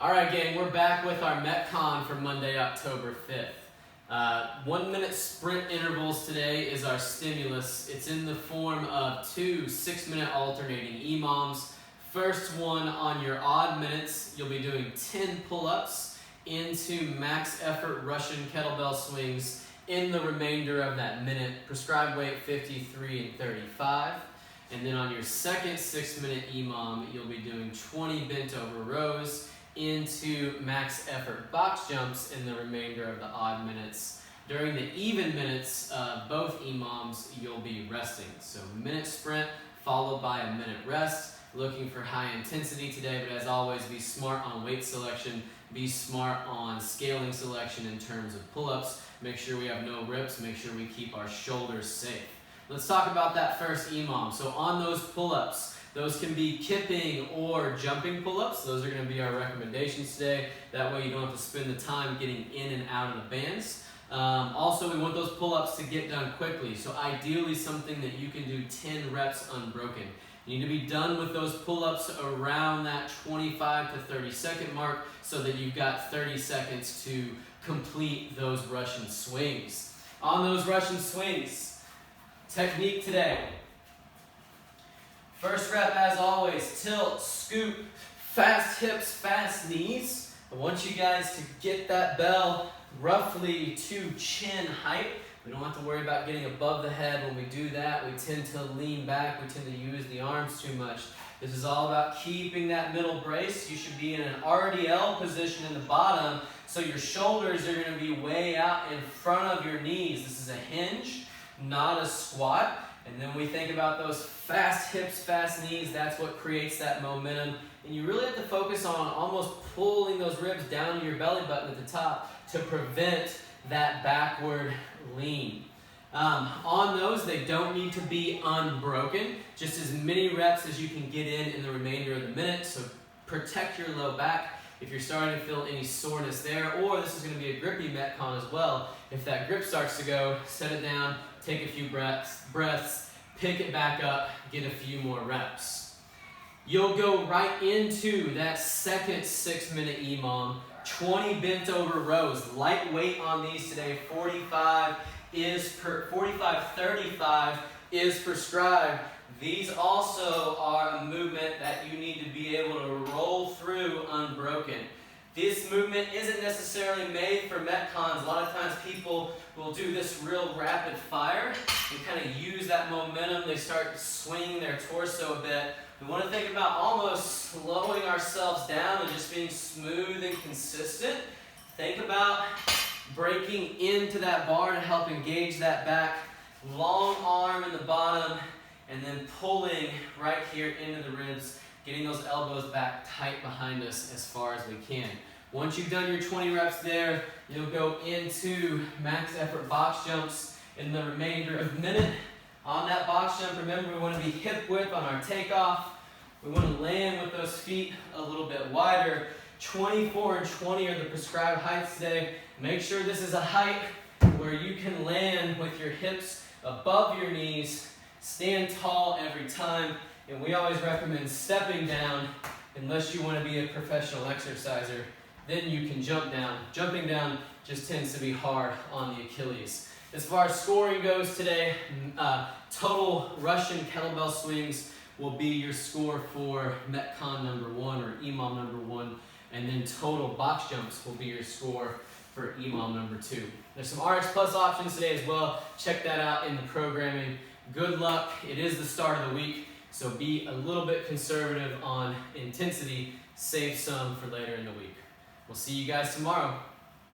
All right, gang, we're back with our Metcon for Monday, October 5th. 1 minute sprint intervals today is our stimulus. It's in the form of 2 6-minute alternating EMOMs. First one on your odd minutes, you'll be doing 10 pull-ups into max effort Russian kettlebell swings in the remainder of that minute. Prescribed weight 53 and 35. And then on your second 6-minute EMOM, you'll be doing 20 bent over rows into max effort box jumps in the remainder of the odd minutes. During the even minutes, both EMOMs, you'll be resting. So minute sprint followed by a minute rest. Looking for high intensity today, but as always, be smart on weight selection. Be smart on scaling selection in terms of pull-ups. Make sure we have no rips. Make sure we keep our shoulders safe. Let's talk about that first EMOM. So on those pull-ups, those can be kipping or jumping pull-ups. Those are going to be our recommendations today. That way you don't have to spend the time getting in and out of the bands. Also, we want those pull-ups to get done quickly. So ideally something that you can do 10 reps unbroken. You need to be done with those pull-ups around that 25 to 30 second mark so that you've got 30 seconds to complete those Russian swings. On those Russian swings, technique today. First rep, as always, tilt, scoop, fast hips, fast knees. I want you guys to get that bell roughly to chin height. We don't have to worry about getting above the head. When we do that, we tend to lean back. We tend to use the arms too much. This is all about keeping that middle brace. You should be in an RDL position in the bottom, so your shoulders are going to be way out in front of your knees. This is a hinge, not a squat. And then we think about those fast hips, fast knees. That's what creates that momentum. And you really have to focus on almost pulling those ribs down to your belly button at the top to prevent that backward lean. On those, they don't need to be unbroken. Just as many reps as you can get in the remainder of the minute. So protect your low back. If you're starting to feel any soreness there, or this is going to be a grippy Metcon as well, if that grip starts to go, set it down, take a few breaths, pick it back up, get a few more reps. You'll go right into that second 6-minute EMOM, 20 bent over rows. Light weight on these today, 35, 35 is prescribed. These also are a movement that you need to be able to roll through unbroken. This movement isn't necessarily made for Metcons. A lot of times people will do this real rapid fire and kind of use that momentum. They start swinging their torso a bit. We want to think about almost slowing ourselves down and just being smooth and consistent. Think about breaking into that bar to help engage that back. Long arm in the bottom and then pulling right here into the ribs. Getting those elbows back tight behind us as far as we can. Once you've done your 20 reps there, you'll go into max effort box jumps in the remainder of the minute. On that box jump, remember we want to be hip width on our takeoff. We want to land with those feet a little bit wider. 24 and 20 are the prescribed heights today. Make sure this is a height where you can land with your hips above your knees. Stand tall every time. And we always recommend stepping down unless you want to be a professional exerciser. Then you can jump down. Jumping down just tends to be hard on the Achilles. As far as scoring goes today, total Russian kettlebell swings will be your score for Metcon number 1 or EMOM number 1. And then total box jumps will be your score for EMOM number 2. There's some RX Plus options today as well. Check that out in the programming. Good luck. It is the start of the week. So be a little bit conservative on intensity, save some for later in the week. We'll see you guys tomorrow.